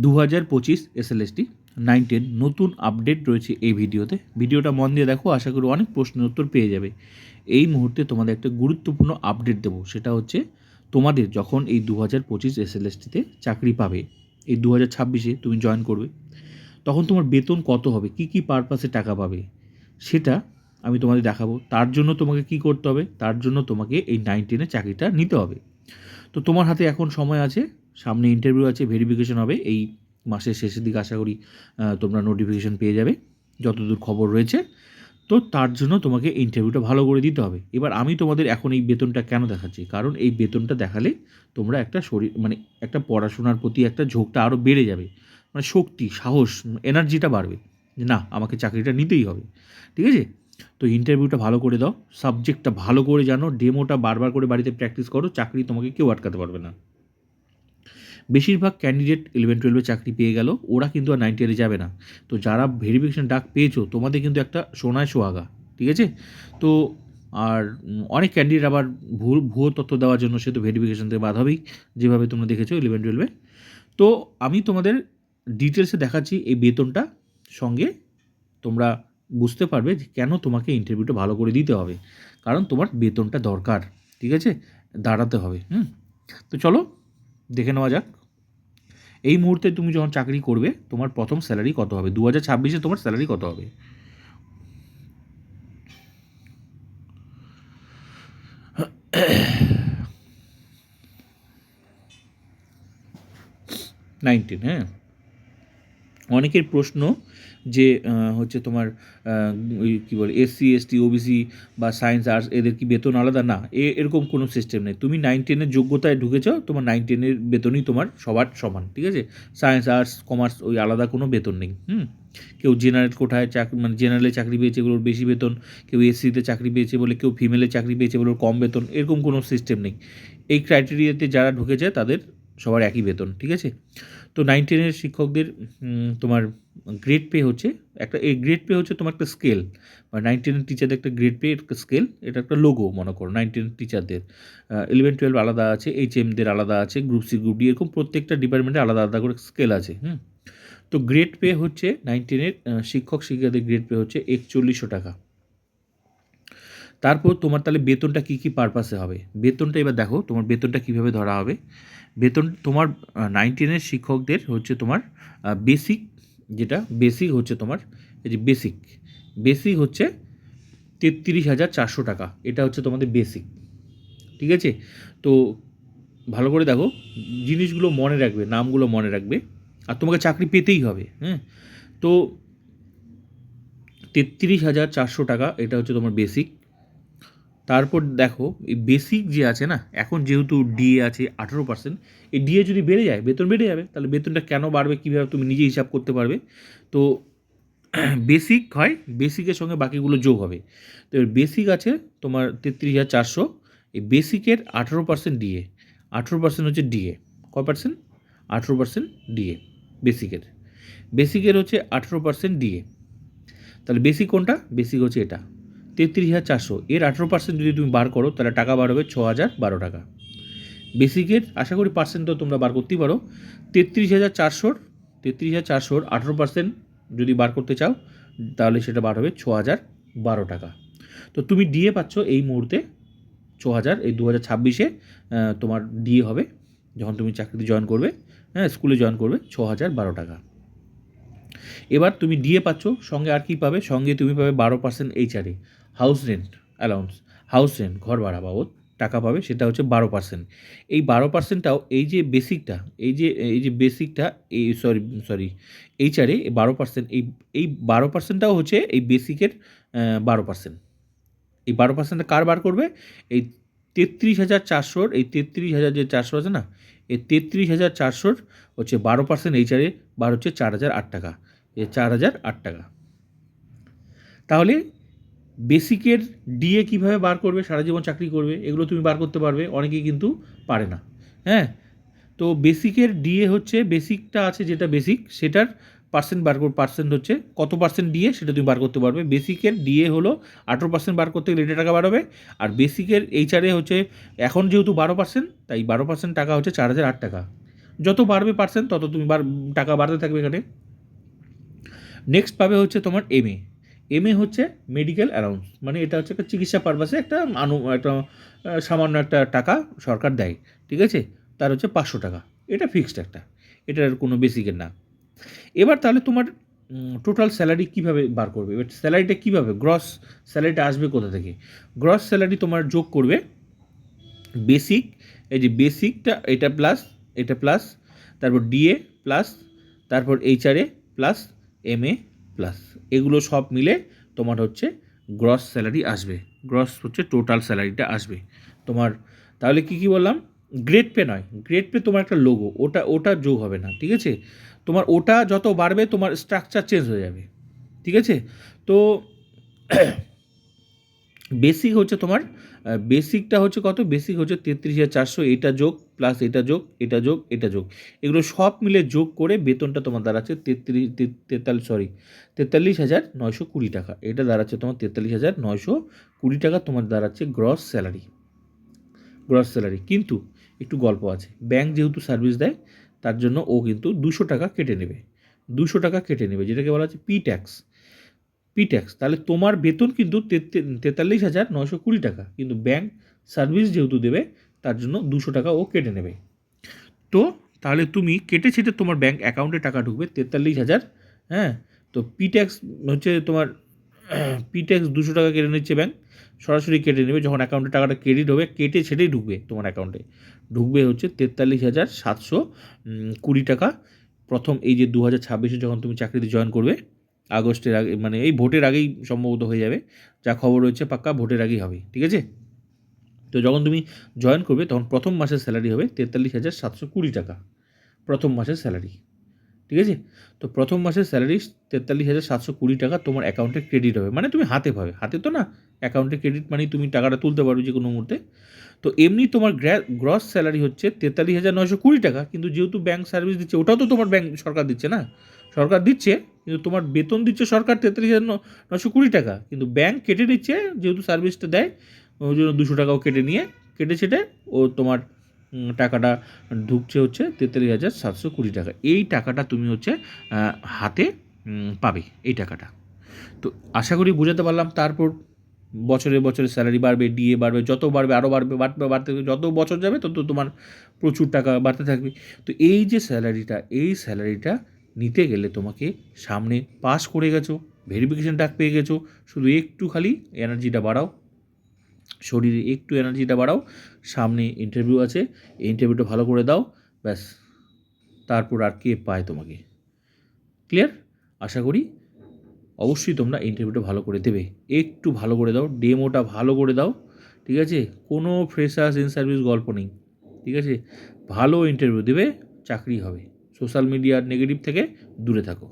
2025 SLST 9-10 নতুন update রয়েছে এই ভিডিওতে। ভিডিওটা মন দিয়ে দেখো, আশা করি অনেক প্রশ্নের উত্তর পেয়ে যাবে। এই মুহূর্তে তোমাদের একটা গুরুত্বপূর্ণ আপডেট দেবো, সেটা হচ্ছে তোমাদের যখন এই 2025 এসএলএসটিতে চাকরি পাবে, এই 2026-এ তুমি জয়েন করবে, তখন তোমার বেতন কত হবে, কী কী পারপাসে টাকা পাবে, সেটা আমি তোমাদের দেখাবো। তার জন্য তোমাকে কি করতে হবে, তার জন্য তোমাকে এই 9-10 চাকরিটা নিতে হবে। তো তোমার হাতে এখন সময় আছে, সামনে ইন্টারভিউ আছে, ভেরিফিকেশন হবে এই মাসের শেষের দিকে। আশা করি তোমরা নোটিফিকেশন পেয়ে যাবে যতদূর খবর রয়েছে। তো তার জন্য তোমাকে ইন্টারভিউটা ভালো করে দিতে হবে। এবার আমি তোমাদের এখন এই বেতনটা কেন দেখাচ্ছি, কারণ এই বেতনটা দেখালে তোমরা একটা একটা পড়াশোনার প্রতি একটা ঝোঁকটা আরও বেড়ে যাবে, মানে শক্তি, সাহস, এনার্জিটা বাড়বে যে না, আমাকে চাকরিটা নিতেই হবে। ঠিক আছে? তো ইন্টারভিউটা ভালো করে দাও, সাবজেক্টটা ভালো করে জানো, ডেমোটা বারবার করে বাড়িতে প্র্যাকটিস করো, চাকরি তোমাকে কেউ আটকাতে পারবে না। বেশিরভাগ ক্যান্ডিডেট 11-12 চাকরি পেয়ে গেল, ওরা কিন্তু আর 9-10 যাবে না। তো যারা ভেরিফিকেশন ডাক পেয়েছো, তোমাদের কিন্তু একটা সোনায় সোহাগা। ঠিক আছে? তো আর অনেক ক্যান্ডিডেট আবার ভুয়ো তথ্য দেওয়ার জন্য সে তো ভেরিফিকেশন থেকে বাদ হবেই, যেভাবে তোমরা দেখেছো 11-12-এ। তো আমি তোমাদের ডিটেলসে দেখাচ্ছি এই বেতনটা, সঙ্গে তোমরা বুঝতে পারবে যে কেন তোমাকে ইন্টারভিউটা ভালো করে দিতে হবে, কারণ তোমার বেতনটা দরকার। ঠিক আছে? দাঁড়াতে হবে। তো চলো দেখে নেওয়া যাক। এই মুহূর্তে তুমি যখন চাকরি করবে, তোমার প্রথম স্যালারি কত হবে, 2026-এ তোমার স্যালারি কত হবে? নাইনটিন, হ্যাঁ। অনেকের প্রশ্ন যে হচ্ছে তোমার ওই কী বলে এসসি এসটি ওবিসি বা সায়েন্স আর্টস, এদের কি বেতন আলাদা? না, এরকম কোনো সিস্টেম নেই। তুমি 9-10-এর যোগ্যতায় ঢুকেছ, তোমার 9-10-এর বেতনই তোমার সবার সমান। ঠিক আছে? সায়েন্স আর্টস কমার্স ওই আলাদা কোনো বেতন নেই। কেউ জেনারেল কোঠায় মানে জেনারেলে চাকরি পেয়েছে এগুলোর বেশি বেতন, কেউ এসসিতে চাকরি পেয়েছে বলে, কেউ ফিমেলে চাকরি পেয়েছে বলে ওর কম বেতন, এরকম কোনো সিস্টেম নেই। এই ক্রাইটেরিয়াতে যারা ঢুকেছে তাদের সবার একই বেতন। ঠিক আছে? তো 9-10-এর শিক্ষকদের তোমার গ্রেড পে হচ্ছে এই গ্রেড পে হচ্ছে তোমার একটা স্কেল, বা 9-10-এর টিচারদের একটা গ্রেড পে, একটা স্কেল, এটা একটা লোগো মনে করো 9-10 টিচারদের। 11-12 আলাদা আছে, HM-দের আলাদা আছে, গ্রুপ সি গ্রুপ ডি, এরকম প্রত্যেকটা ডিপার্টমেন্টে আলাদা আলাদা করে স্কেল আছে। তো গ্রেড পে হচ্ছে 9-10-এর শিক্ষক শিক্ষিকাদের গ্রেড পে হচ্ছে 4100 টাকা। তারপর তোমার তাহলে বেতনটা কী কী পারপাসে হবে, বেতনটা এবার দেখো তোমার বেতনটা কীভাবে ধরা হবে। বেতন তোমার 9-10-এর শিক্ষকদের হচ্ছে তোমার বেসিক, যেটা বেসিক হচ্ছে তোমার এই যে বেসিক হচ্ছে 33,400 টাকা, এটা হচ্ছে তোমাদের বেসিক। ঠিক আছে? তো ভালো করে দেখো, জিনিসগুলো মনে রাখবে, নামগুলো মনে রাখবে, আর তোমাকে চাকরি পেতেই হবে। তো 33,400 টাকা এটা হচ্ছে তোমার বেসিক। তারপর দেখো এই বেসিক যে আছে না, এখন যেহেতু ডিএ আছে 18%, এই ডিএ যদি বেড়ে যায় বেতন বেড়ে যাবে, তাহলে বেতনটা কেন বাড়বে কীভাবে তুমি নিজে হিসাব করতে পারবে। তো বেসিক হয়, বেসিকের সঙ্গে বাকিগুলো যোগ হবে। তো এবার বেসিক আছে তোমার 33,400, এই বেসিকের 18% ডিএ, 18% হচ্ছে ডিএ। কয় পার্সেন্ট? 18% ডিএ বেসিকের হচ্ছে 18% ডিএ। তাহলে বেসিক কোনটা? বেসিক হচ্ছে এটা 33,400, এর 18% যদি তুমি বার করো তাহলে টাকা বার হবে 6,012 টাকা। বেসিকের আশা করি পার্সেন্ট তো তোমরা বার করতেই পারো। 33,400 18% যদি বার করতে চাও তাহলে সেটা বার হবে 6,012 টাকা। তো তুমি ডিএ পাচ্ছ এই মুহূর্তে 6,000, এই 2026-এ তোমার ডিএ হবে যখন তুমি চাকরিতে জয়েন করবে, স্কুলে জয়েন করবে, 6,012 টাকা। এবার তুমি ডিএ পাচ্ছ, সঙ্গে আর কি পাবে? সঙ্গে তুমি পাবে 12% HRA, house rent allowance, house rent ঘর ভাড়া বাবদ টাকা পাবে, সেটা হচ্ছে 12%। এই 12%টাও এই যে বেসিকটা, এই যে বেসিকটা, এই সরি এইচআরএ 12%, এই 12%টাও হচ্ছে এই বেসিকের 12%। এই 12%টা কার বার করবে? এই 33,400, এই 33,000 যে 400 আছে না, এই 33,400 হচ্ছে 12% এইচআরএ বার হচ্ছে 4,008 টাকা, 4,008 টাকা। তাহলে বেসিকের ডিএ কীভাবে বার করবে, সারা জীবন চাকরি করবে এগুলো তুমি বার করতে পারবে, অনেকেই কিন্তু পারে না। তো বেসিকের ডিএ হচ্ছে, বেসিকটা আছে যেটা বেসিক, সেটার পার্সেন্ট হচ্ছে কত পার্সেন্ট ডিএ সেটা তুমি বার করতে পারবে। বেসিকের ডিএ হলো 18% বার করতে গেলে এটা টাকা বার হবে, আর বেসিকের এইচআরএ হচ্ছে এখন যেহেতু 12%, তাই 12% টাকা হচ্ছে 4,008 টাকা। যত বাড়বে পার্সেন্ট তত তুমি টাকা বাড়তে থাকবে এখানে। নেক্সট পাবে হচ্ছে তোমার এমএ হচ্ছে মেডিকেল অ্যালাউন্স, মানে এটা হচ্ছে একটা চিকিৎসা পারপাসে একটা একটা সামান্য একটা টাকা সরকার দেয়, ঠিক আছে, তার হচ্ছে 500 টাকা, এটা ফিক্সড একটা, এটার কোনো বেসিকের না। এবার তাহলে তোমার টোটাল স্যালারি কীভাবে বার করবে, এবার স্যালারিটা কীভাবে, গ্রস স্যালারিটা আসবে কোথা থেকে? গ্রস স্যালারি তোমার যোগ করবে বেসিক, এই যে বেসিকটা এটা প্লাস তারপর ডিএ প্লাস তারপর এইচআরএ প্লাস এমএ প্লাস, এগুলো সব মিলে তোমার হচ্ছে গ্রস স্যালারি আসবে, গ্রস হচ্ছে টোটাল স্যালারিটা আসবে তোমার। তাহলে কী বললাম, গ্রেড পে নয়, গ্রেড পে তোমার একটা লোগো, ওটা যোগ হবে না, ঠিক আছে, তোমার ওটা যত বাড়বে তোমার স্ট্রাকচার চেঞ্জ হয়ে যাবে, ঠিক আছে। তো বেসিক হচ্ছে তোমার, বেসিকটা হচ্ছে কত, বেসিক হচ্ছে 33,400, এটা যোগ প্লাস এটা যোগ এটা যোগ এটা যোগ, এগুলো সব মিলে যোগ করে বেতনটা তোমার দাঁড়াচ্ছে 43,920 টাকা, এটা দাঁড়াচ্ছে তোমার 43,920 টাকা তোমার দাঁড়াচ্ছে গ্রস স্যালারি, গ্রস স্যালারি। কিন্তু একটু গল্প আছে, ব্যাংক যেহেতু সার্ভিস দেয় তার জন্য ও কিন্তু 200 টাকা কেটে নেবে, 200 টাকা কেটে নেবে, যেটাকে বলা হচ্ছে পি ট্যাক্স। তাহলে তোমার বেতন কিন্তু 43,920 টাকা, কিন্তু ব্যাংক সার্ভিস যেহেতু দেবে তার জন্য 200 টাকা ও কেটে নেবে। তো তাহলে তুমি কেটে ছেটে তোমার ব্যাংক অ্যাকাউন্টে টাকা ঢুকবে 43,000, হ্যাঁ, তো পি ট্যাক্স হচ্ছে তোমার পি ট্যাক্স 200 টাকা কেটে নিচ্ছে ব্যাংক, সরাসরি কেটে নেবে, যখন অ্যাকাউন্টে টাকাটা ক্রেডিট হবে কেটে ছেটেই ঢুকবে তোমার অ্যাকাউন্টে, ঢুকবে হচ্ছে 43,720 টাকা। প্রথম এই যে 2026-এ যখন তুমি চাকরিতে জয়েন করবে, আগস্টের আগে, মানে এই ভোটের আগেই সম্ভবত হয়ে যাবে, যা খবর রয়েছে পাক্কা ভোটের আগেই হবে, ঠিক আছে। তো যখন তুমি জয়েন করবে তখন প্রথম মাসের স্যালারি হবে 43,720 টাকা, প্রথম মাসের স্যালারি, ঠিক আছে। তো প্রথম মাসের স্যালারি 43,720 টাকা তোমার অ্যাকাউন্টে ক্রেডিট হবে, মানে তুমি হাতে পাবে, হাতে তো না, অ্যাকাউন্টে ক্রেডিট মানেই তুমি টাকাটা তুলতে পারবে যে কোনো মুহূর্তে। তো এমনি তোমার গ্রস স্যালারি হচ্ছে 43,920 টাকা, কিন্তু যেহেতু ব্যাংক সার্ভিস দিচ্ছে, ওটাও তো তোমার ব্যাংক সরকার দিচ্ছে না, সরকার দিচ্ছে, কিন্তু তোমার বেতন দিচ্ছে সরকার 43,920 টাকা, কিন্তু ব্যাংক কেটে নিচ্ছে যেহেতু সার্ভিসটা দেয়, ওই জন্য 200 টাকাও কেটে ছেটে ও তোমার টাকাটা ঢুকছে হচ্ছে 43,720 টাকা, এই টাকাটা তুমি হচ্ছে হাতে পাবে এই টাকাটা। তো আশা করি বোঝাতে পারলাম। তারপর বছরে বছরে স্যালারি বাড়বে, ডিএ বাড়বে, যত বাড়বে আরও বাড়তে যত বছর যাবে তত তোমার প্রচুর টাকা বাড়তে থাকবে। তো এই যে স্যালারিটা, এই স্যালারিটা নিতে গেলে তোমাকে সামনে পাস করে গেছো, ভেরিফিকেশন ডাক পেয়ে গেছো, শুধু একটু খালি এনার্জিটা বাড়াও, শরীরে একটু এনার্জিটা বাড়াও, সামনে ইন্টারভিউ আছে, এই ইন্টারভিউটা ভালো করে দাও, ব্যাস, তারপর আর কে পায় তোমাকে। ক্লিয়ার? আশা করি অবশ্যই তোমরা ইন্টারভিউটা ভালো করে দেবে, একটু ভালো করে দাও, ডেমোটা ভালো করে দাও, ঠিক আছে, কোনো ফ্রেশার্স ইন সার্ভিস গল্প নেই, ঠিক আছে, ভালো ইন্টারভিউ দেবে, চাকরি হবে। সোশ্যাল মিডিয়ার নেগেটিভ থেকে দূরে থাকো।